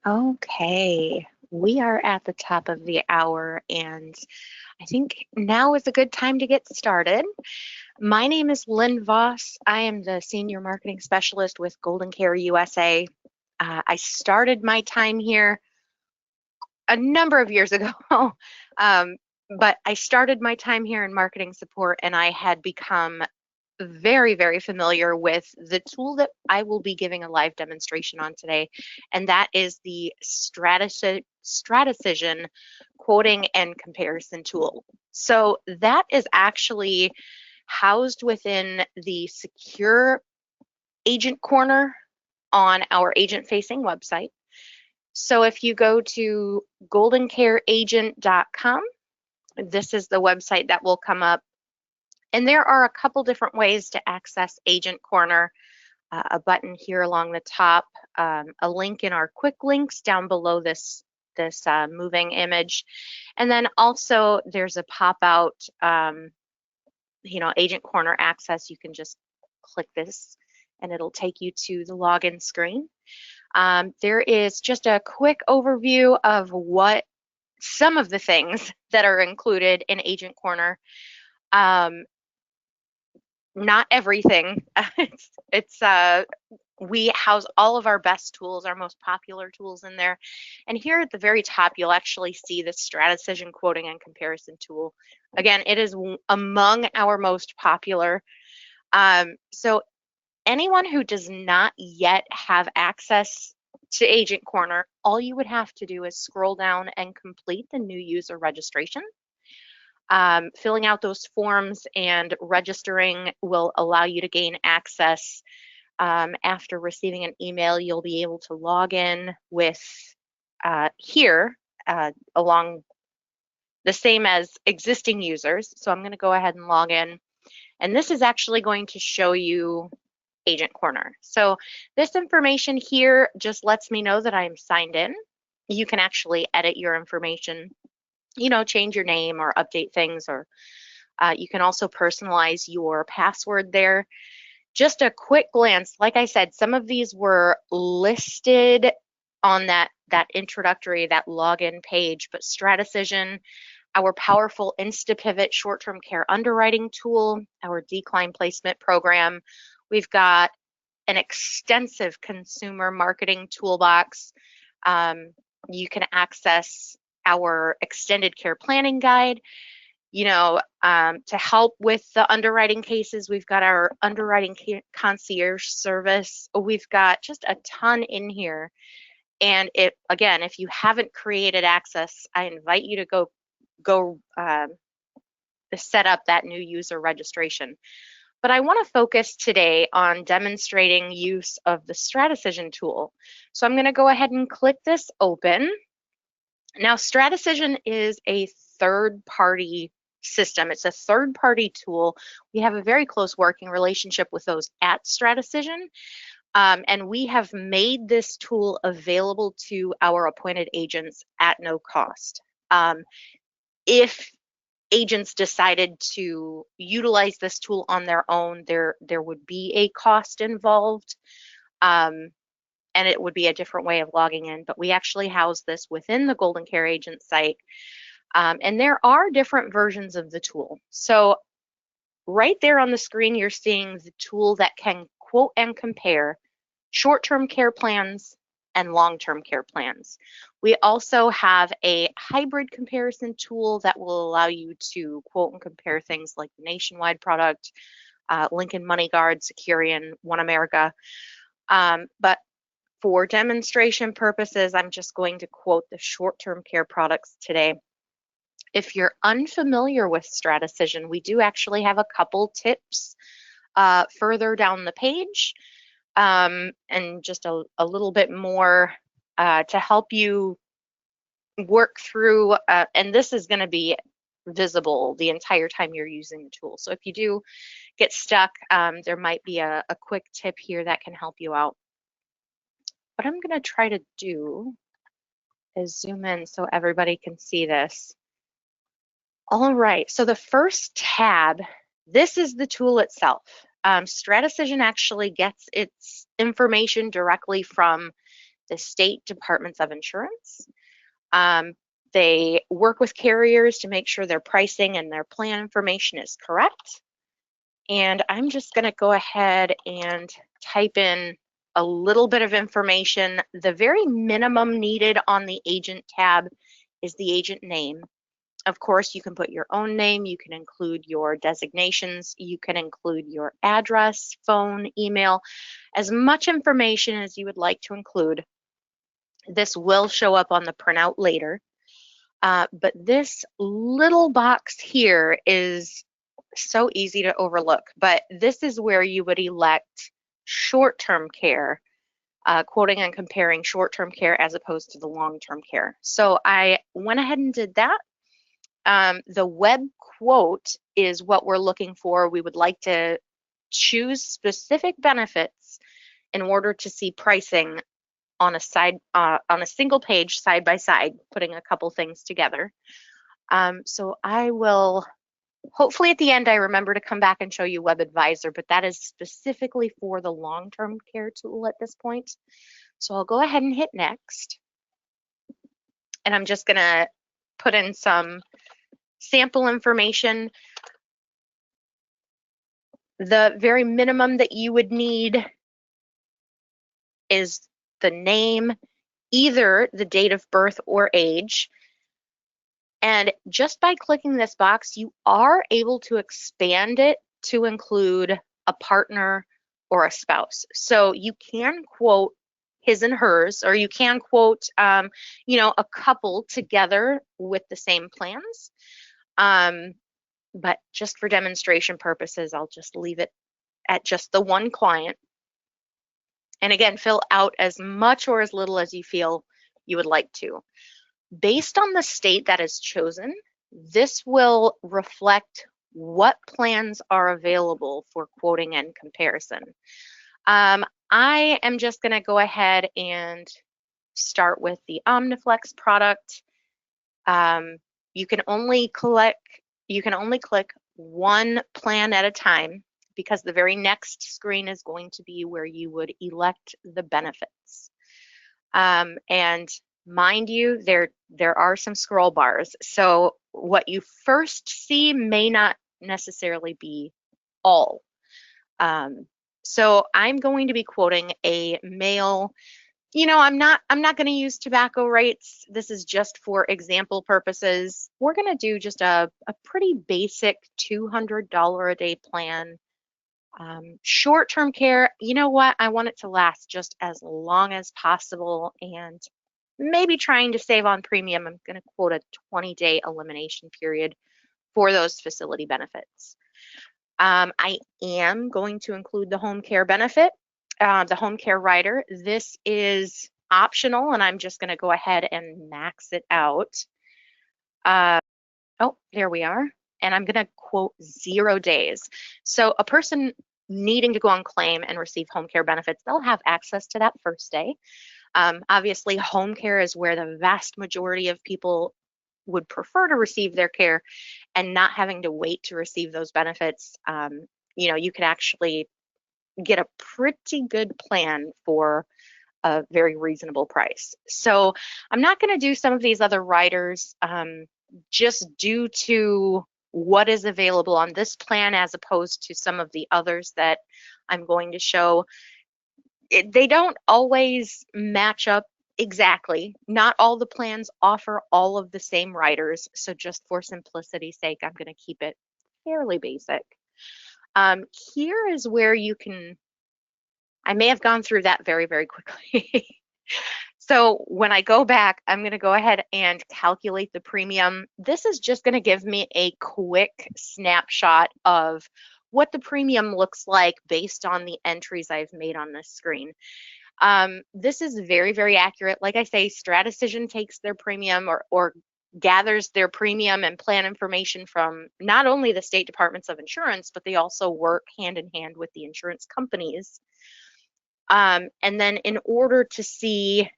Okay, we are at the top of the hour, and I think now is a good time to get started. My name is Lynn Voss. I am the Senior Marketing Specialist with Golden Care USA. I started my time here a number of years ago, but I started my time here in marketing support, and I had become very, very familiar with the tool that I will be giving a live demonstration on today, and that is the StrateCision quoting and comparison tool. So that is actually housed within the secure agent corner on our agent-facing website. So if you go to goldencareagent.com, this is the website that will come up. And there are a couple different ways to access Agent Corner. A button here along the top, a link in our quick links down below this moving image, and then also there's a pop-out, Agent Corner access. You can just click this, and it'll take you to the login screen. There is just a quick overview of what some of the things that are included in Agent Corner. Not everything. We house all of our best tools, our most popular tools in there. And here at the very top, you'll actually see the StrateCision quoting and comparison tool. Again, it is among our most popular. So anyone who does not yet have access to Agent Corner, all you would have to do is scroll down and complete the new user registration. Filling out those forms and registering will allow you to gain access. After receiving an email, you'll be able to log in with here along the same as existing users. So I'm going to go ahead and log in. And this is actually going to show you Agent Corner. So this information here just lets me know that I'm signed in. You can actually edit your information, change your name or update things, or you can also personalize your password there. Just a quick glance, like I said, some of these were listed on that introductory, that login page, but StrateCision, our powerful InstaPIVOT short-term care underwriting tool, our decline placement program. We've got an extensive consumer marketing toolbox. You can access our extended care planning guide. To help with the underwriting cases, we've got our underwriting concierge service. We've got just a ton in here. And if you haven't created access, I invite you to go set up that new user registration. But I want to focus today on demonstrating use of the StrateCision tool. So I'm going to go ahead and click this open. Now, StrateCision is a third-party system. It's a third-party tool. We have a very close working relationship with those at StrateCision, and we have made this tool available to our appointed agents at no cost. If agents decided to utilize this tool on their own, there would be a cost involved. And it would be a different way of logging in, but we actually house this within the Golden Care Agent site. And there are different versions of the tool. So right there on the screen, you're seeing the tool that can quote and compare short-term care plans and long-term care plans. We also have a hybrid comparison tool that will allow you to quote and compare things like the Nationwide product, Lincoln Money Guard, Securian, One America. But for demonstration purposes, I'm just going to quote the short-term care products today. If you're unfamiliar with StrateCision, we do actually have a couple tips further down the page, and just a little bit more to help you work through, and this is going to be visible the entire time you're using the tool. So if you do get stuck, there might be a quick tip here that can help you out. What I'm going to try to do is zoom in so everybody can see this. All right, so the first tab, this is the tool itself. StrateCision actually gets its information directly from the state departments of insurance. They work with carriers to make sure their pricing and their plan information is correct. And I'm just going to go ahead and type in a little bit of information. The very minimum needed on the agent tab is the agent name. Of course, you can put your own name, you can include your designations, you can include your address, phone, email, as much information as you would like to include. This will show up on the printout later. But this little box here is so easy to overlook, but this is where you would elect short-term care, quoting and comparing short-term care as opposed to the long-term care. So I went ahead and did that. The web quote is what we're looking for. We would like to choose specific benefits in order to see pricing on a single page side by side, putting a couple things together. So I will, hopefully at the end, I remember to come back and show you Web Advisor, but that is specifically for the long-term care tool at this point. So I'll go ahead and hit next. And I'm just gonna put in some sample information. The very minimum that you would need is the name, either the date of birth or age. And just by clicking this box, you are able to expand it to include a partner or a spouse. So you can quote his and hers, or you can quote, you know, a couple together with the same plans. But just for demonstration purposes, I'll just leave it at just the one client. And again, fill out as much or as little as you feel you would like to. Based on the state that is chosen, this will reflect what plans are available for quoting and comparison. I am just going to go ahead and start with the Omniflex product. You can only click one plan at a time, because the very next screen is going to be where you would elect the benefits. And mind you, there are some scroll bars. So what you first see may not necessarily be all. So I'm going to be quoting a male. You know, I'm not going to use tobacco rates. This is just for example purposes. We're going to do just a pretty basic $200 a day plan. Short-term care, you know what? I want it to last just as long as possible, and maybe trying to save on premium. I'm going to quote a 20-day elimination period for those facility benefits. I am going to include the home care benefit, the home care rider. This is optional, and I'm just going to go ahead and max it out. Oh, there we are. And I'm going to quote 0 days. So a person needing to go on claim and receive home care benefits, they'll have access to that first day. Obviously, home care is where the vast majority of people would prefer to receive their care, and not having to wait to receive those benefits. You know, you could actually get a pretty good plan for a very reasonable price. So I'm not going to do some of these other riders just due to what is available on this plan as opposed to some of the others that I'm going to show. They don't always match up exactly. Not all the plans offer all of the same riders. So just for simplicity's sake, I'm going to keep it fairly basic. Here is where you can, I may have gone through that very, very quickly. So when I go back, I'm going to go ahead and calculate the premium. This is just going to give me a quick snapshot of what the premium looks like based on the entries I've made on this screen. This is very, very accurate. Like I say, StrateCision takes their premium or gathers their premium and plan information from not only the state departments of insurance, but they also work hand in hand with the insurance companies. And then in order to see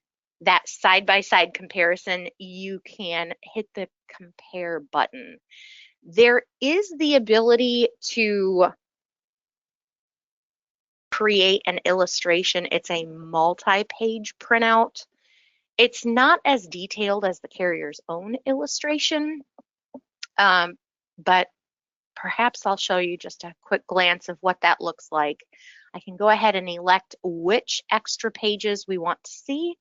that side-by-side comparison, you can hit the compare button. There is the ability to create an illustration. It's a multi-page printout. It's not as detailed as the carrier's own illustration, but perhaps I'll show you just a quick glance of what that looks like. I can go ahead and elect which extra pages we want to see,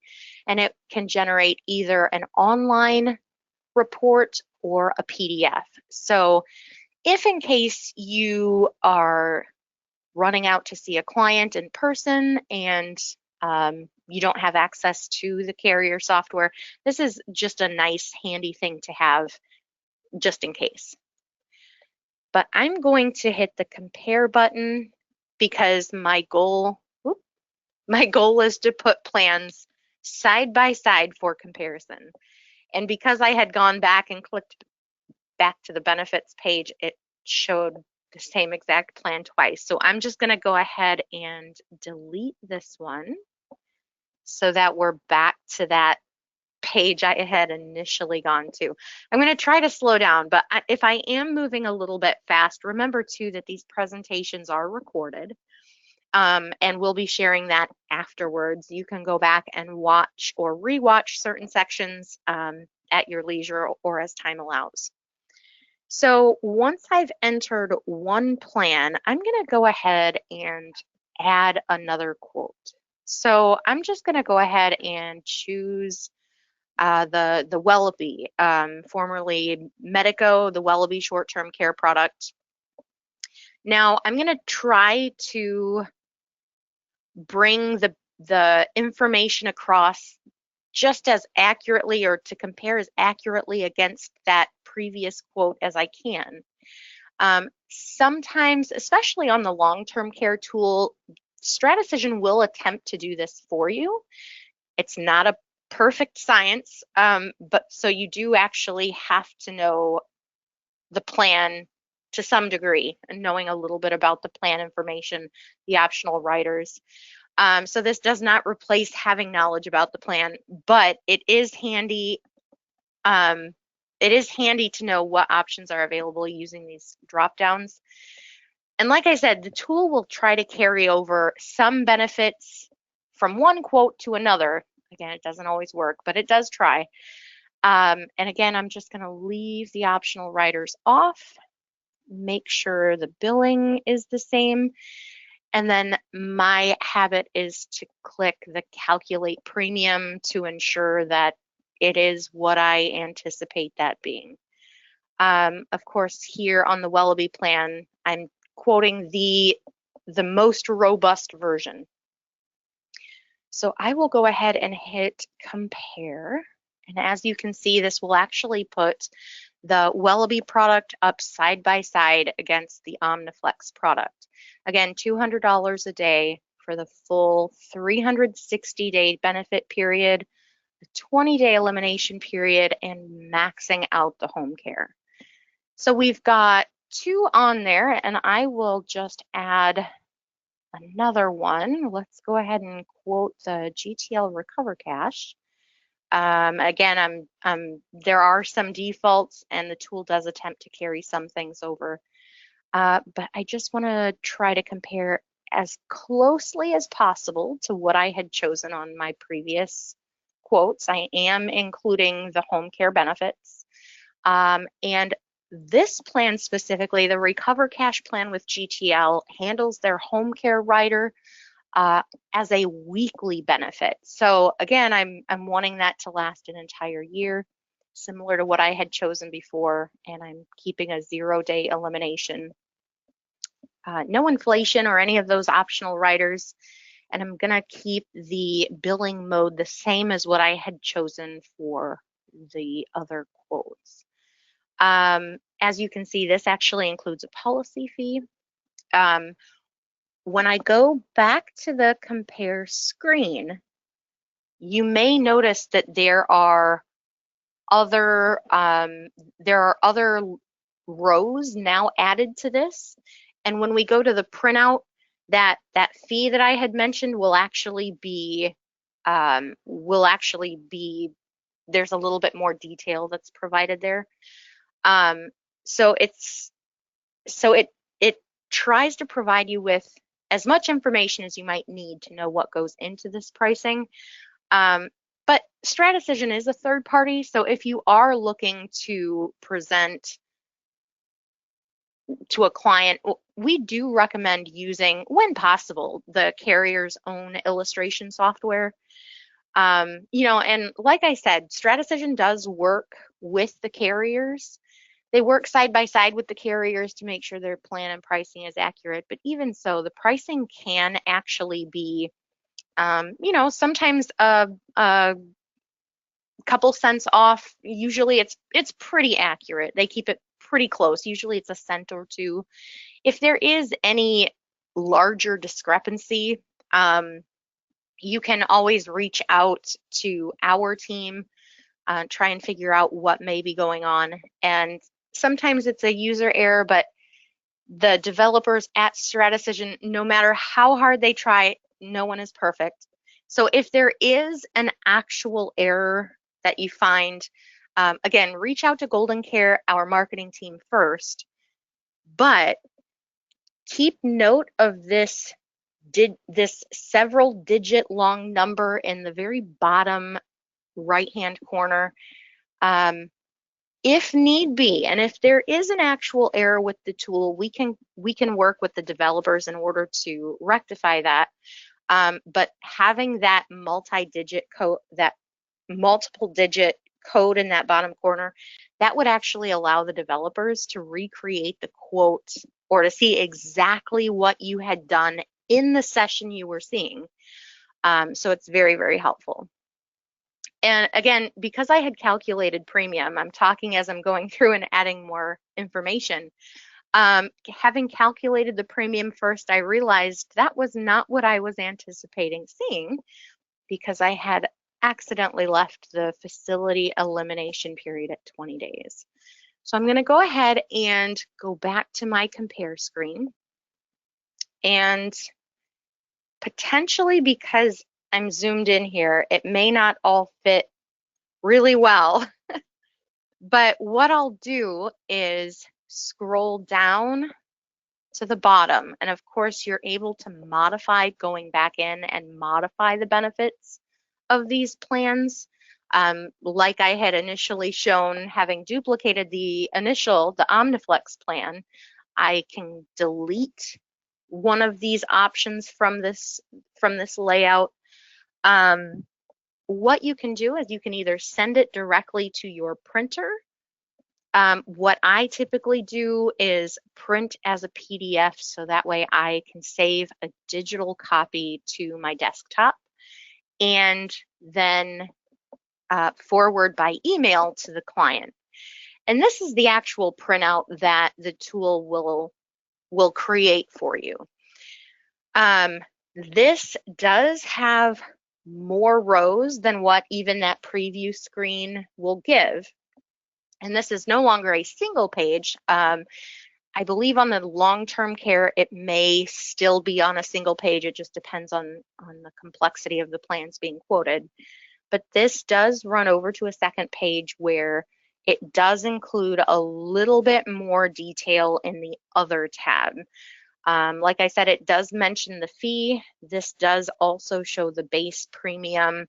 and it can generate either an online report or a PDF. So if in case you are running out to see a client in person and you don't have access to the carrier software, this is just a nice handy thing to have just in case. But I'm going to hit the compare button because my goal is to put plans side by side for comparison. And because I had gone back and clicked back to the benefits page, it showed the same exact plan twice. So I'm just going to go ahead and delete this one so that we're back to that page I had initially gone to. I'm going to try to slow down, but if I am moving a little bit fast, remember too that these presentations are recorded, and we'll be sharing that afterwards. You can go back and watch or rewatch certain sections at your leisure or as time allows. So once I've entered one plan, I'm going to go ahead and add another quote. So I'm just going to go ahead and choose the Wellaby, formerly Medico, the Wellaby short-term care product. Now I'm going to try to bring the information across just as accurately, or to compare as accurately against that previous quote as I can. Sometimes, especially on the long-term care tool, StrateCision will attempt to do this for you. It's not a perfect science, but so you do actually have to know the plan to some degree, and knowing a little bit about the plan information, the optional riders. So this does not replace having knowledge about the plan, but it is handy. It is handy to know what options are available using these drop downs. And like I said, the tool will try to carry over some benefits from one quote to another. Again, it doesn't always work, but it does try. And again, I'm just going to leave the optional riders off, make sure the billing is the same. And then my habit is to click the calculate premium to ensure that it is what I anticipate that being. Of course, here on the Wellaby plan, I'm quoting the most robust version. So I will go ahead and hit compare. And as you can see, this will actually put the Wellaby product up side by side against the Omniflex product. Again, $200 a day for the full 360-day benefit period, the 20-day elimination period, and maxing out the home care. So we've got two on there, and I will just add another one. Let's go ahead and quote the GTL Recover Cash. Again, there are some defaults, and the tool does attempt to carry some things over. But I just want to try to compare as closely as possible to what I had chosen on my previous quotes. I am including the home care benefits. And this plan specifically, the Recover Cash plan with GTL, handles their home care rider as a weekly benefit. So again, I'm wanting that to last an entire year, similar to what I had chosen before, and I'm keeping a 0-day elimination. No inflation or any of those optional riders, and I'm gonna keep the billing mode the same as what I had chosen for the other quotes. As you can see, this actually includes a policy fee. When I go back to the compare screen, you may notice that there are other rows now added to this. And when we go to the printout, that fee that I had mentioned will actually be there's a little bit more detail that's provided there. So it tries to provide you with as much information as you might need to know what goes into this pricing. But StrateCision is a third party, so if you are looking to present to a client, we do recommend using, when possible, the carrier's own illustration software. And like I said, StrateCision does work with the carriers. They work side by side with the carriers to make sure their plan and pricing is accurate. But even so, the pricing can actually be, sometimes a couple cents off. Usually it's pretty accurate. They keep it pretty close. Usually it's a cent or two. If there is any larger discrepancy, you can always reach out to our team, try and figure out what may be going on. And sometimes it's a user error, but the developers at StrateCision, no matter how hard they try, no one is perfect. So if there is an actual error that you find, again, reach out to Golden Care, our marketing team first, but keep note of this several digit long number in the very bottom right hand corner. If need be, and if there is an actual error with the tool, we can work with the developers in order to rectify that. But having that multi-digit code, that multiple digit code in that bottom corner, that would actually allow the developers to recreate the quote or to see exactly what you had done in the session you were seeing. So it's very, very helpful. And again, because I had calculated premium, I'm talking as I'm going through and adding more information. Having calculated the premium first, I realized that was not what I was anticipating seeing, because I had accidentally left the facility elimination period at 20 days. So I'm going to go ahead and go back to my compare screen. And potentially, because I'm zoomed in here, it may not all fit really well. But what I'll do is scroll down to the bottom. And of course, you're able to modify, going back in and modify the benefits of these plans. Like I had initially shown, having duplicated the Omniflex plan, I can delete one of these options from this layout. What you can do is you can either send it directly to your printer. What I typically do is print as a PDF, so that way I can save a digital copy to my desktop and then forward by email to the client. And this is the actual printout that the tool will create for you. This does have more rows than what even that preview screen will give. And this is no longer a single page. I believe on the long-term care, it may still be on a single page. It just depends on the complexity of the plans being quoted. But this does run over to a second page where it does include a little bit more detail in the other tab. Like I said, it does mention the fee. This does also show the base premium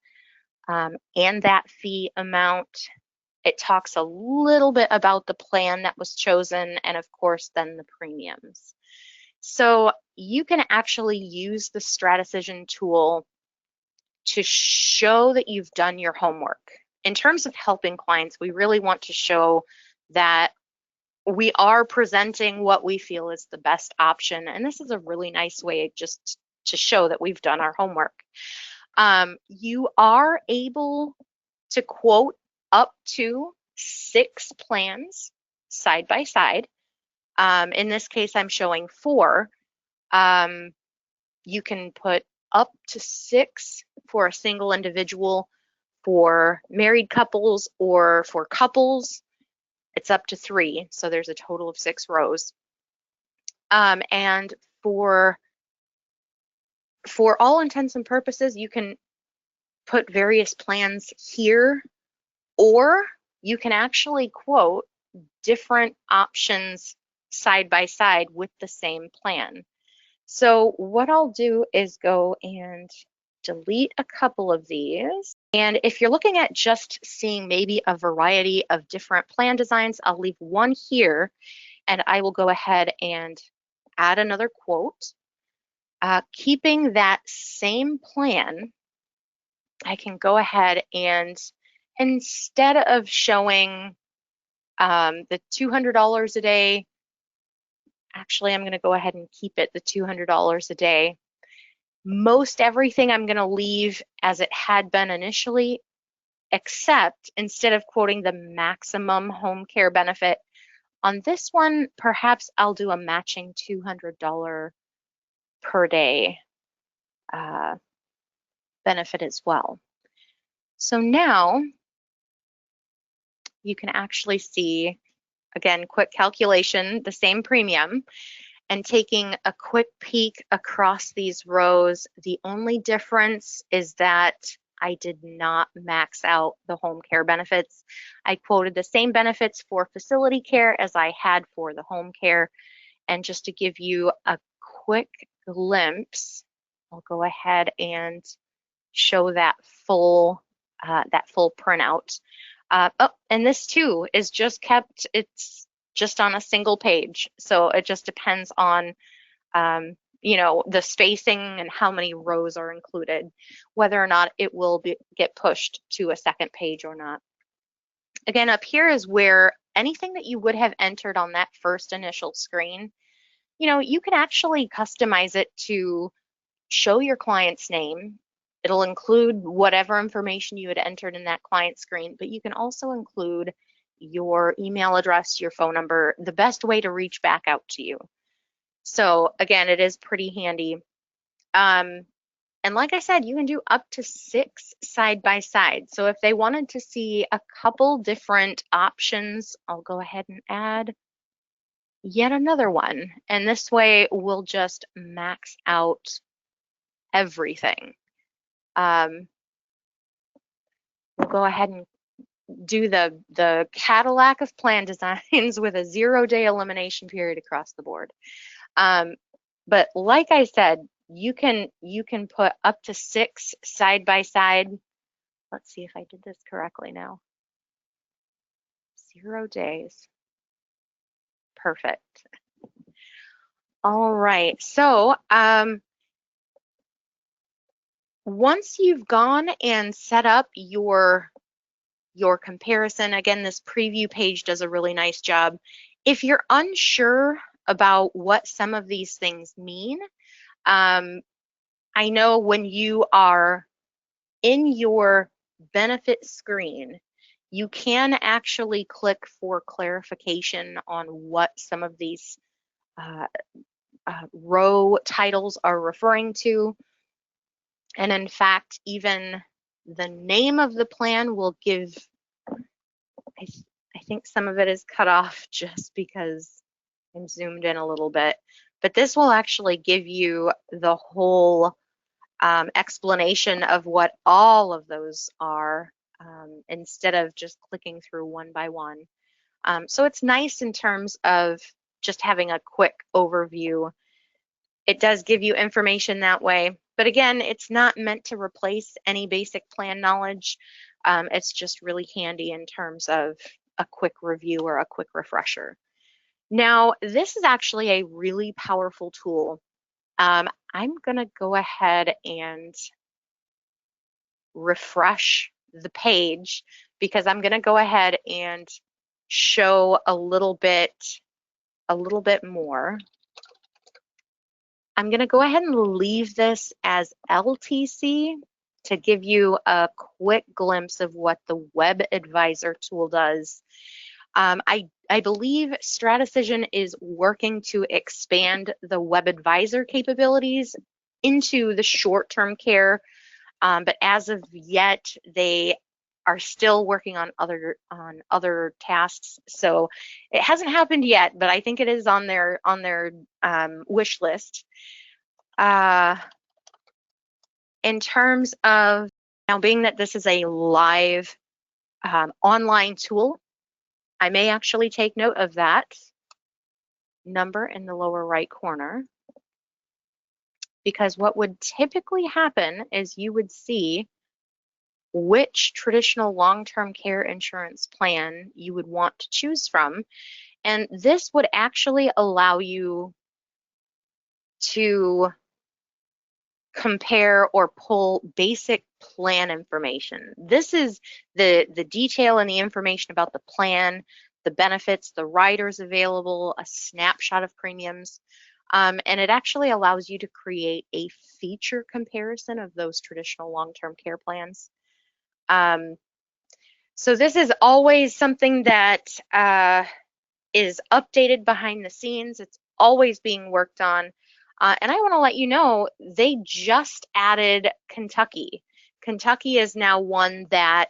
and that fee amount. It talks a little bit about the plan that was chosen and, of course, then the premiums. So you can actually use the StrateCision tool to show that you've done your homework. In terms of helping clients, we really want to show that we are presenting what we feel is the best option. And this is a really nice way just to show that we've done our homework. You are able to quote up to 6 plans side by side. In this case, I'm showing 4. You can put up to 6 for a single individual. For married couples or for couples, it's up to 3. So there's a total of 6 rows. And for all intents and purposes, you can put various plans here, or you can actually quote different options side by side with the same plan. So what I'll do is go and delete a couple of these. And if you're looking at just seeing maybe a variety of different plan designs, I'll leave one here and I will go ahead and add another quote. Keeping that same plan, I can go ahead and instead of showing the $200 a day, actually I'm going to go ahead and keep it the $200 a day. Most everything I'm going to leave as it had been initially, except instead of quoting the maximum home care benefit, on this one, perhaps I'll do a matching $200 per day benefit as well. So now you can actually see, again, quick calculation, the same premium, and taking a quick peek across these rows. The only difference is that I did not max out the home care benefits. I quoted the same benefits for facility care as I had for the home care. And just to give you a quick glimpse, I'll go ahead and show that full printout. Oh, and this too is just kept, it's just on a single page. So it just depends on, the spacing and how many rows are included, whether or not it will get pushed to a second page or not. Again, up here is where anything that you would have entered on that first initial screen, you can actually customize it to show your client's name. It'll include whatever information you had entered in that client screen, but you can also include your email address, your phone number, the best way to reach back out to you. So again, it is pretty handy. And like I said, you can do up to 6 side by side. So if they wanted to see a couple different options, I'll go ahead and add yet another one. And this way we'll just max out everything. We'll go ahead and do the Cadillac of plan designs with a 0-day elimination period across the board. But like I said, you can put up to 6 side by side. Let's see if I did this correctly now. 0 days. Perfect. All right. So once you've gone and set up your comparison, again, this preview page does a really nice job. If you're unsure about what some of these things mean, I know when you are in your benefit screen, you can actually click for clarification on what some of these row titles are referring to. And in fact, even the name of the plan will give, I think some of it is cut off just because I'm zoomed in a little bit, but this will actually give you the whole explanation of what all of those are instead of just clicking through one by one. So it's nice in terms of just having a quick overview. It does give you information that way, but again, it's not meant to replace any basic plan knowledge. It's just really handy in terms of a quick review or a quick refresher. Now, this is actually a really powerful tool. I'm going to go ahead and refresh the page because I'm going to go ahead and show a little bit more. I'm going to go ahead and leave this as LTC to give you a quick glimpse of what the Web Advisor tool does. I believe StrateCision is working to expand the Web Advisor capabilities into the short-term care, but as of yet, they are still working on other tasks. So it hasn't happened yet, but I think it is on their wish list. In terms of now, being that this is a live online tool, I may actually take note of that number in the lower right corner. because what would typically happen is you would see which traditional long-term care insurance plan you would want to choose from. And this would actually allow you to compare or pull basic plan information. This is the detail and the information about the plan, the benefits, the riders available, a snapshot of premiums. And it actually allows you to create a feature comparison of those traditional long-term care plans. So this is always something that is updated behind the scenes. It's always being worked on. And I want to let you know, they just added Kentucky. Kentucky is now one that,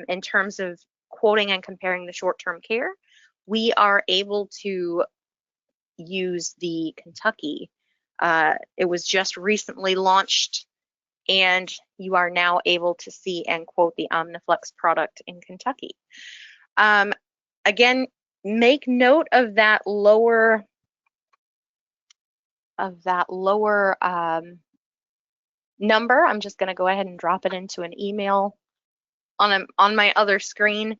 in terms of quoting and comparing the short-term care, we are able to use the Kentucky. It was just recently launched, and you are now able to see and quote the Omniflex product in Kentucky. Again, make note of that lower number. I'm just going to go ahead and drop it into an email on my other screen.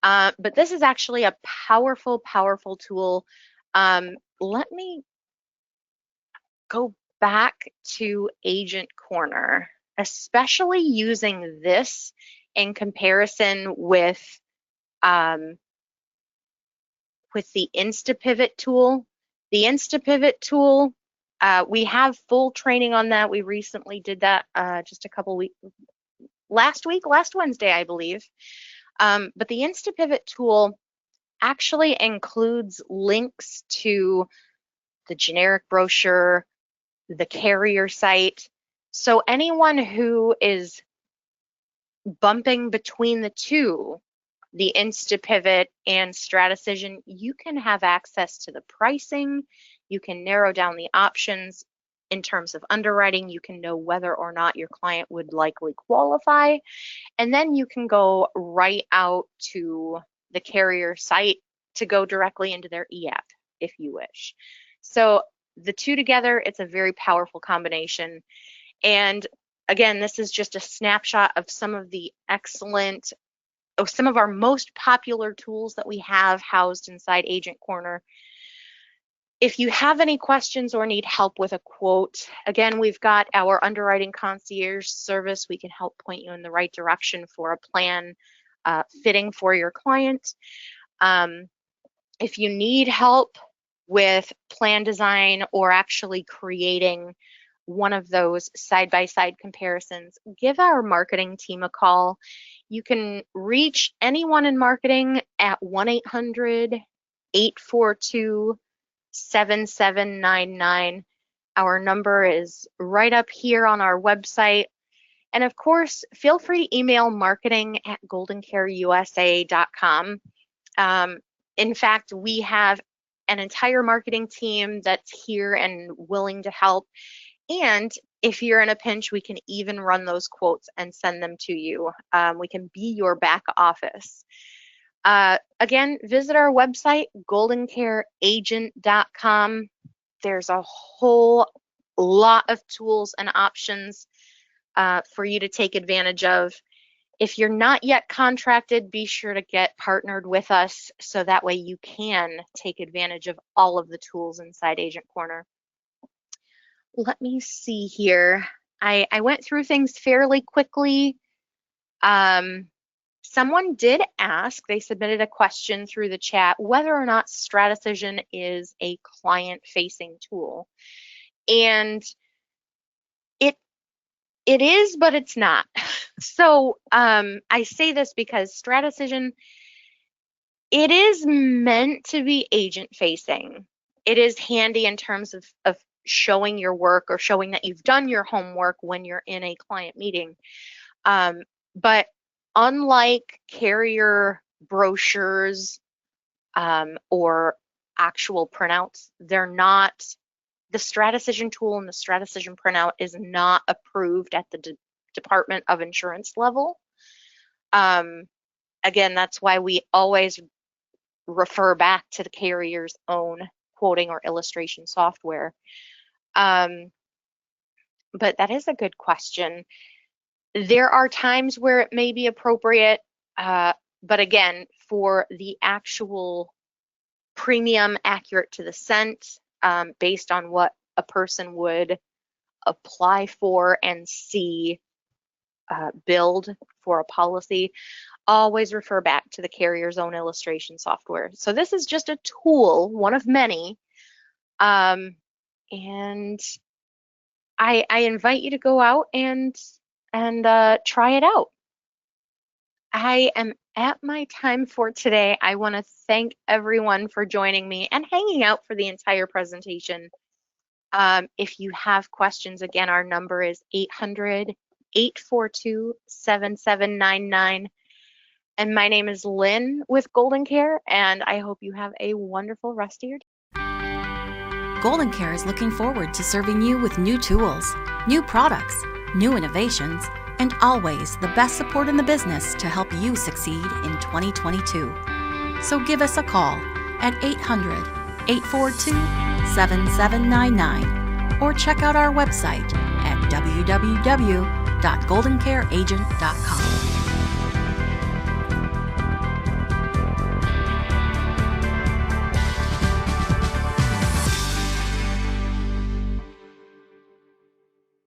But this is actually a powerful tool. Let me go back to Agent Corner, especially using this in comparison with the InstaPIVOT tool. The InstaPIVOT tool, we have full training on that. We recently did that just a couple weeks, last Wednesday, I believe. But the InstaPIVOT tool actually includes links to the generic brochure, the carrier site. So anyone who is bumping between the two, the InstaPIVOT and StrateCision, you can have access to the pricing. You can narrow down the options in terms of underwriting. You can know whether or not your client would likely qualify. And then you can go right out to the carrier site to go directly into their e-app if you wish. So the two together, it's a very powerful combination. And again, this is just a snapshot of some of the some of our most popular tools that we have housed inside Agent Corner. If you have any questions or need help with a quote, again, we've got our underwriting concierge service. We can help point you in the right direction for a plan fitting for your client. If you need help with plan design or actually creating one of those side-by-side comparisons, give our marketing team a call. You can reach anyone in marketing at 1-800-842-7799. Our number is right up here on our website. And of course, feel free to email marketing@goldencareusa.com. In fact, we have an entire marketing team that's here and willing to help. And if you're in a pinch, we can even run those quotes and send them to you. We can be your back office. Again, visit our website, goldencareagent.com. There's a whole lot of tools and options for you to take advantage of. If you're not yet contracted, be sure to get partnered with us so that way you can take advantage of all of the tools inside Agent Corner. Let me see here. I went through things fairly quickly. Someone did ask, they submitted a question through the chat, whether or not StrateCision is a client-facing tool. And it is, but it's not. So I say this because StrateCision, it is meant to be agent-facing. It is handy in terms of showing your work or showing that you've done your homework when you're in a client meeting. But unlike carrier brochures or actual printouts, they're not, the StrateCision tool and the StrateCision printout is not approved at the Department of Insurance level. Again, that's why we always refer back to the carrier's own quoting or illustration software. but that is a good question. There are times where it may be appropriate, but again, for the actual premium accurate to the cent, based on what a person would apply for and see billed for a policy, always refer back to the carrier's own illustration software. So this is just a tool, one of many, and I invite you to go out and try it out. I am at my time for today. I want to thank everyone for joining me and hanging out for the entire presentation. If you have questions, again, our number is 800-842-7799. And my name is Lynn with Golden Care, and I hope you have a wonderful rest of your day. Golden Care is looking forward to serving you with new tools, new products, new innovations, and always the best support in the business to help you succeed in 2022. So give us a call at 800-842-7799 or check out our website at www.goldencareagent.com.